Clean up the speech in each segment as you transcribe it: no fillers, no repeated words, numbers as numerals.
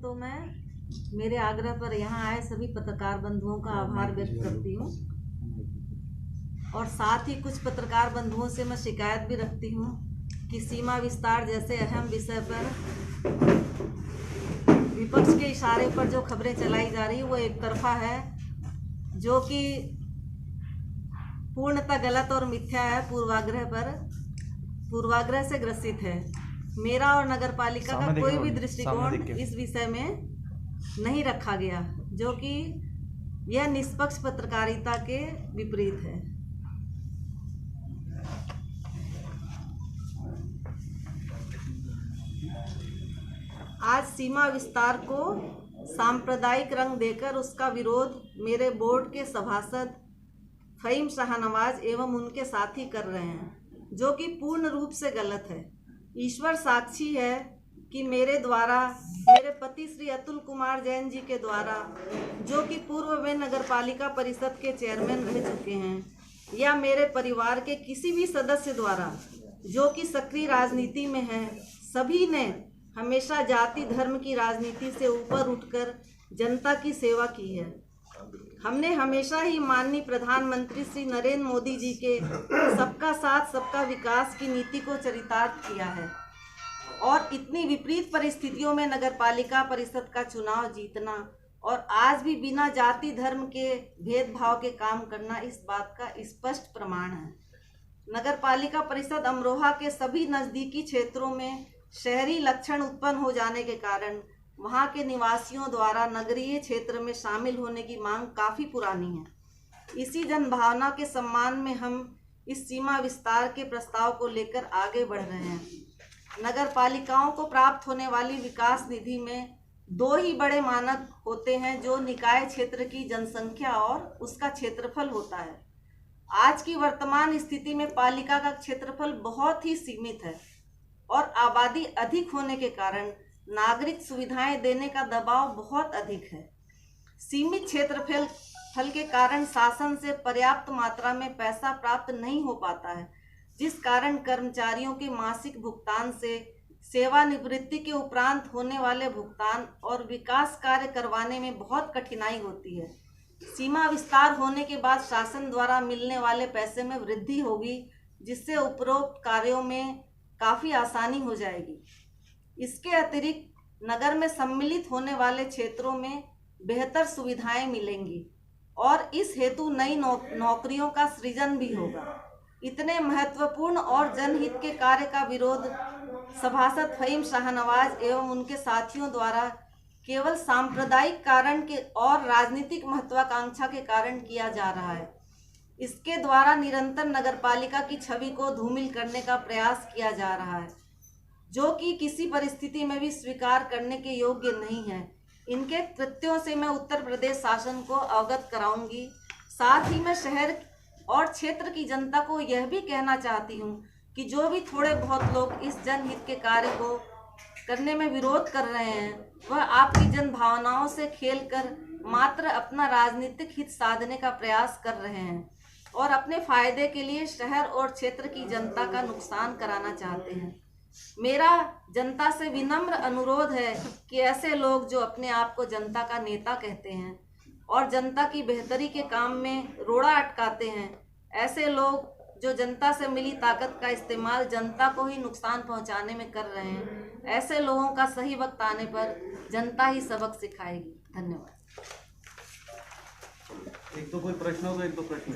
तो मैं मेरे आग्रह पर यहाँ आए सभी पत्रकार बंधुओं का आभार व्यक्त करती हूँ और साथ ही कुछ पत्रकार बंधुओं से मैं शिकायत भी रखती हूँ कि सीमा विस्तार जैसे अहम विषय पर विपक्ष के इशारे पर जो खबरें चलाई जा रही वो एक तरफा है, जो कि पूर्णतः गलत और मिथ्या है, पूर्वाग्रह से ग्रसित है। मेरा और नगरपालिका का कोई भी दृष्टिकोण इस विषय में नहीं रखा गया, जो कि यह निष्पक्ष पत्रकारिता के विपरीत है। आज सीमा विस्तार को सांप्रदायिक रंग देकर उसका विरोध मेरे बोर्ड के सभासद फ़हीम शाहनवाज एवं उनके साथी कर रहे हैं, जो कि पूर्ण रूप से गलत है। ईश्वर साक्षी है कि मेरे पति श्री अतुल कुमार जैन जी के द्वारा, जो कि पूर्व में नगरपालिका परिषद के चेयरमैन रह चुके हैं, या मेरे परिवार के किसी भी सदस्य द्वारा जो कि सक्रिय राजनीति में है, सभी ने हमेशा जाति धर्म की राजनीति से ऊपर उठकर जनता की सेवा की है। हमने हमेशा ही माननीय प्रधानमंत्री श्री नरेंद्र मोदी जी के सबका साथ सबका विकास की नीति को चरितार्थ किया है और इतनी विपरीत परिस्थितियों में नगरपालिका परिषद का चुनाव जीतना और आज भी बिना जाति धर्म के भेदभाव के काम करना इस बात का स्पष्ट प्रमाण है। नगरपालिका परिषद अमरोहा के सभी नज़दीकी क्षेत्रों में शहरी लक्षण उत्पन्न हो जाने के कारण वहां के निवासियों द्वारा नगरीय क्षेत्र में शामिल होने की मांग काफ़ी पुरानी है। इसी जनभावना के सम्मान में हम इस सीमा विस्तार के प्रस्ताव को लेकर आगे बढ़ रहे हैं। नगर पालिकाओं को प्राप्त होने वाली विकास निधि में दो ही बड़े मानक होते हैं, जो निकाय क्षेत्र की जनसंख्या और उसका क्षेत्रफल होता है। आज की वर्तमान स्थिति में पालिका का क्षेत्रफल बहुत ही सीमित है और आबादी अधिक होने के कारण नागरिक सुविधाएं देने का दबाव बहुत अधिक है। सीमित क्षेत्रफल के कारण शासन से पर्याप्त मात्रा में पैसा प्राप्त नहीं हो पाता है, जिस कारण कर्मचारियों के मासिक भुगतान से सेवानिवृत्ति के उपरांत होने वाले भुगतान और विकास कार्य करवाने में बहुत कठिनाई होती है। सीमा विस्तार होने के बाद शासन द्वारा मिलने वाले पैसे में वृद्धि होगी, जिससे उपरोक्त कार्यों में काफ़ी आसानी हो जाएगी। इसके अतिरिक्त नगर में सम्मिलित होने वाले क्षेत्रों में बेहतर सुविधाएं मिलेंगी और इस हेतु नई नौकरियों का सृजन भी होगा। इतने महत्वपूर्ण और जनहित के कार्य का विरोध सभासद फ़हीम शाहनवाज एवं उनके साथियों द्वारा केवल सांप्रदायिक कारण के और राजनीतिक महत्वाकांक्षा के कारण किया जा रहा है। इसके द्वारा निरंतर नगरपालिका की छवि को धूमिल करने का प्रयास किया जा रहा है, जो कि किसी परिस्थिति में भी स्वीकार करने के योग्य नहीं है। इनके कृत्यों से मैं उत्तर प्रदेश शासन को अवगत कराऊंगी। साथ ही मैं शहर और क्षेत्र की जनता को यह भी कहना चाहती हूँ कि जो भी थोड़े बहुत लोग इस जनहित के कार्य को करने में विरोध कर रहे हैं, वह आपकी जन भावनाओं से खेलकर मात्र अपना राजनीतिक हित साधने का प्रयास कर रहे हैं और अपने फायदे के लिए शहर और क्षेत्र की जनता का नुकसान कराना चाहते हैं। मेरा जनता से विनम्र अनुरोध है कि ऐसे लोग जो अपने आप को जनता का नेता कहते हैं और जनता की बेहतरी के काम में रोड़ा अटकाते हैं, ऐसे लोग जो जनता से मिली ताकत का इस्तेमाल जनता को ही नुकसान पहुंचाने में कर रहे हैं, ऐसे लोगों का सही वक्त आने पर जनता ही सबक सिखाएगी। धन्यवाद। एक तो कोई प्रश्न हो तो एक दो प्रश्न।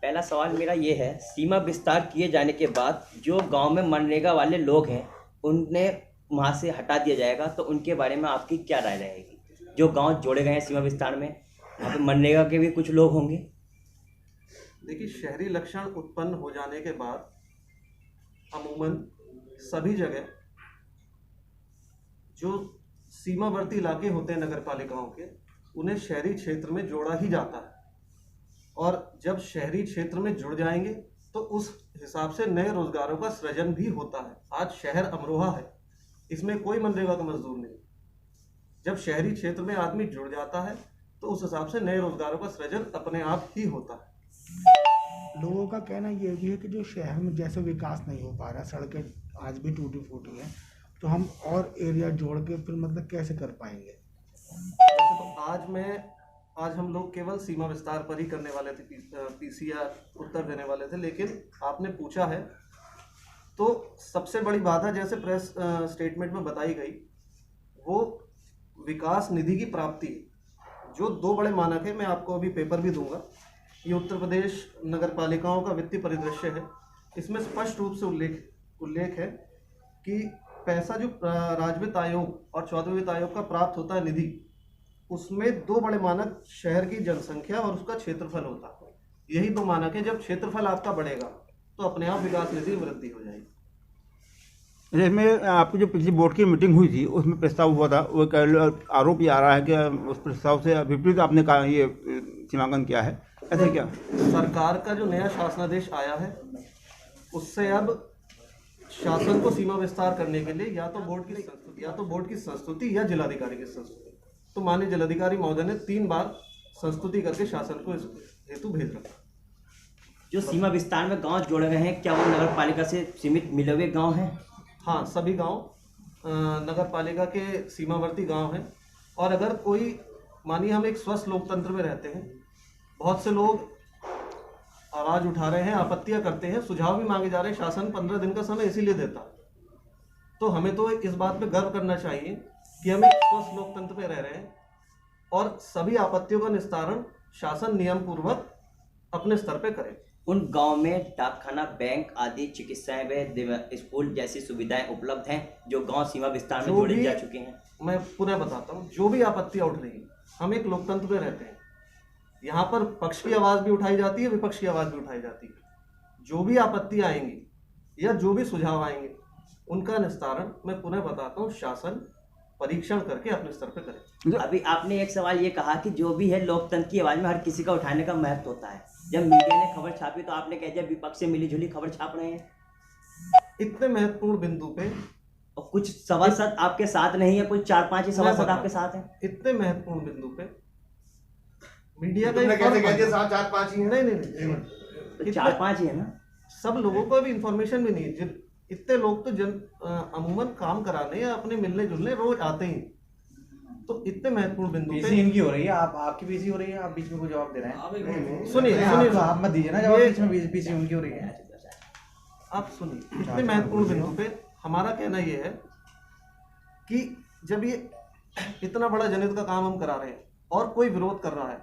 पहला सवाल मेरा ये है, सीमा विस्तार किए जाने के बाद जो गांव में मनरेगा वाले लोग हैं उन्हें वहाँ से हटा दिया जाएगा, तो उनके बारे में आपकी क्या राय रहेगी? जो गांव जोड़े गए हैं सीमा विस्तार में, वहाँ पे मनरेगा के भी कुछ लोग होंगे। देखिए, शहरी लक्षण उत्पन्न हो जाने के बाद अमूमन सभी जगह जो सीमावर्ती इलाके होते हैं नगर पालिकाओं के, उन्हें शहरी क्षेत्र में जोड़ा ही जाता है और जब शहरी क्षेत्र में जुड़ जाएंगे तो उस हिसाब से नए रोजगारों का सृजन भी होता है। आज शहर अमरोहा है, इसमें कोई मनरेगा का मजदूर नहीं। जब शहरी क्षेत्र में आदमी जुड़ जाता है तो उस हिसाब से नए रोजगारों का सृजन अपने आप ही होता है। लोगों का कहना यह भी है कि जो शहर में जैसे विकास नहीं हो पा रहा, सड़कें आज भी टूटी फूटी हैं, तो हम और एरिया जोड़ के फिर मतलब कैसे कर पाएंगे? वैसे तो आज हम लोग केवल सीमा विस्तार पर ही करने वाले थे, पीसीआर उत्तर देने वाले थे, लेकिन आपने पूछा है तो सबसे बड़ी बाधा जैसे प्रेस स्टेटमेंट में बताई गई वो विकास निधि की प्राप्ति, जो 2 बड़े मानक है। मैं आपको अभी पेपर भी दूंगा। ये उत्तर प्रदेश नगर पालिकाओं का वित्तीय परिदृश्य है। इसमें स्पष्ट रूप से उल्लेख है कि पैसा जो राज्य वित्त आयोग और 14वें वित्त आयोग का प्राप्त होता है निधि, उसमें 2 बड़े मानक शहर की जनसंख्या और उसका क्षेत्रफल होता है। यही 2 मानक है। जब क्षेत्रफल आपका बढ़ेगा तो अपने आप विकास निधि में वृद्धि हो जाएगी। इसमें आपकी जो पिछली बोर्ड की मीटिंग हुई थी उसमें प्रस्ताव हुआ था, वो आरोप ये आ रहा है कि उस प्रस्ताव से विपरीत आपने कहा ये सीमांकन किया है, ऐसे क्या? सरकार का जो नया शासनादेश आया है उससे अब शासन को सीमा विस्तार करने के लिए या तो बोर्ड की संस्तुति या जिलाधिकारी की संस्तुति, तो माननीय जिलाधिकारी महोदय ने 3 बार संस्तुति करके शासन को इस हेतु भेज रखा। जो सीमा विस्तार में गांव जोड़े गए हैं, क्या वो नगर पालिका से सीमित मिले हुए गांव हैं? हाँ, सभी गांव नगर पालिका के सीमावर्ती गांव हैं। और अगर कोई, मानिए हम एक स्वस्थ लोकतंत्र में रहते हैं, बहुत से लोग आवाज़ उठा रहे हैं, आपत्तियां करते हैं, सुझाव भी मांगे जा रहे हैं, शासन 15 दिन का समय इसीलिए देता, तो हमें तो इस बात पे गर्व करना चाहिए कि हम एक स्वस्थ लोकतंत्र में रह रहे हैं और सभी आपत्तियों का निस्तारण शासन नियम पूर्वक अपने स्तर पे करे। उन गांव में डाकखाना, बैंक आदि, चिकित्साएं व स्कूल जैसी सुविधाएं उपलब्ध हैं जो गांव सीमा विस्तार में जोड़े जा चुके हैं। मैं पुनः बताता हूँ, जो भी आपत्तियां उठ रही हैं, हम एक लोकतंत्र में रहते हैं। यहाँ पर पक्ष की आवाज़ भी उठाई जाती है, विपक्ष की आवाज़ भी उठाई जाती है। जो भी आपत्ति आएंगी या जो भी सुझाव आएंगे उनका निस्तारण, मैं पुनः बताता हूँ, शासन परीक्षण करके अपने स्तर पे करे। अभी आपने एक सवाल ये कहा कि जो भी है लोकतंत्र की आवाज़ में हर किसी का उठाने का महत्व होता है। जब मीडिया ने खबर छापी तो आपने कह दिया विपक्ष से मिलीजुली खबर छाप रहे हैं। इतने महत्वपूर्ण बिंदु पे और कुछ सभासद आपके साथ नहीं है, कुछ 4-5 ही सभासद आपके साथ हैं। इतने महत्वपूर्ण बिंदु पे मीडिया का कैसे कह दिया 7-4-5 ही है? नहीं, तो 4-5 ही है ना। सब लोगों को अभी इंफॉर्मेशन भी नहीं है। इतने लोग तो अमूमन काम कराने या अपने मिलने जुलने रोज आते ही, तो इतने महत्वपूर्ण बिंदु पे इनकी हो रही है, आपकी पीसी हो रही है, आप बीच में कोई जवाब दे रहे हैं। सुनिए, आप मत दीजिए ना जवाब, बीच में पीसी उनकी हो रही है। आप सुनिए, इतने महत्वपूर्ण बिंदु पे हमारा कहना ये है कि जब ये इतना बड़ा जनहित का काम हम करा रहे हैं और कोई विरोध कर रहा है,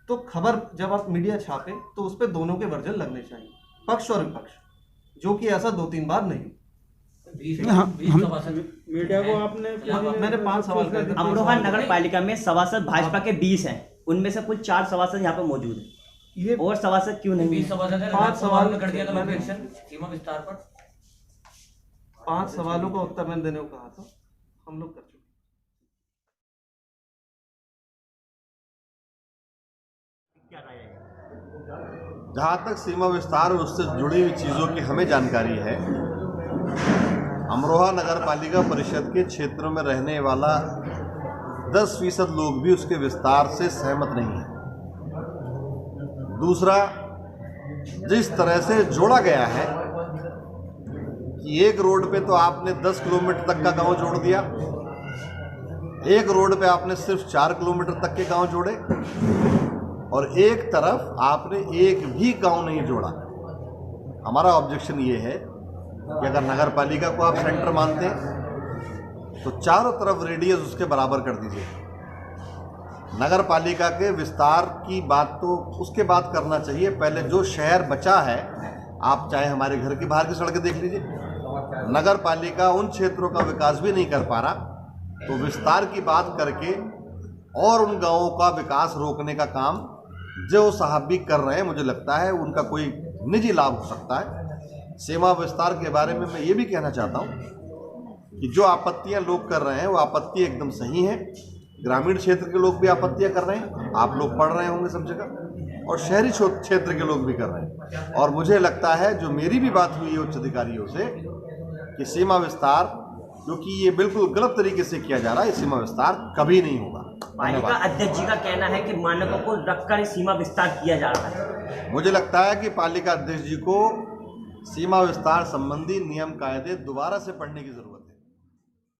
तो खबर जब आप मीडिया छापे तो उस पर दोनों के वर्जन लगने चाहिए, पक्ष और विपक्ष, जो कि ऐसा 2-3 बार नहीं। मीडिया को मैंने 5 सवाल कर दिए। अमरोहा नगर पालिका में सभासद भाजपा के 20 हैं, उनमें से कुल 4 सभासद यहाँ पर मौजूद हैं। ये और सभासद क्यों नहीं? 20 सभासद है। 5 सवाल में कर दिया था ऑब्जेक्शन सीमा विस्तार पर। 5 सवालों का उत्तर मैंने देने को कहा था, हम लोग कर चुके। जहाँ तक सीमा विस्तार और उससे जुड़ी हुई चीज़ों की हमें जानकारी है, अमरोहा नगर पालिका परिषद के क्षेत्र में रहने वाला 10% लोग भी उसके विस्तार से सहमत नहीं है। दूसरा, जिस तरह से जोड़ा गया है कि एक रोड पे तो आपने 10 किलोमीटर तक का गांव जोड़ दिया, एक रोड पे आपने सिर्फ 4 किलोमीटर तक के गांव जोड़े, और एक तरफ आपने एक भी गांव नहीं जोड़ा। हमारा ऑब्जेक्शन ये है कि अगर नगर पालिका को आप सेंटर मानते हैं तो चारों तरफ रेडियस उसके बराबर कर दीजिए। नगर पालिका के विस्तार की बात तो उसके बाद करना चाहिए, पहले जो शहर बचा है, आप चाहे हमारे घर के बाहर की सड़कें देख लीजिए, नगर पालिका उन क्षेत्रों का विकास भी नहीं कर पा रहा, तो विस्तार की बात करके और उन गाँवों का विकास रोकने का काम जो साहब भी कर रहे हैं, मुझे लगता है उनका कोई निजी लाभ हो सकता है। सीमा विस्तार के बारे में मैं ये भी कहना चाहता हूँ कि जो आपत्तियाँ लोग कर रहे हैं वो आपत्ति एकदम सही है। ग्रामीण क्षेत्र के लोग भी आपत्तियाँ कर रहे हैं, आप लोग पढ़ रहे होंगे सब जगह, और शहरी क्षेत्र के लोग भी कर रहे हैं। और मुझे लगता है जो मेरी भी बात हुई है उच्च अधिकारियों से कि सीमा विस्तार, क्योंकि ये बिल्कुल गलत तरीके से किया जा रहा है, सीमा विस्तार कभी नहीं होगा। पालिका अध्यक्ष जी का कहना है कि मानकों को रखकर सीमा विस्तार किया जा रहा है। मुझे लगता है कि पालिका अध्यक्ष जी को सीमा विस्तार संबंधी नियम कायदे दोबारा से पढ़ने की जरूरत है।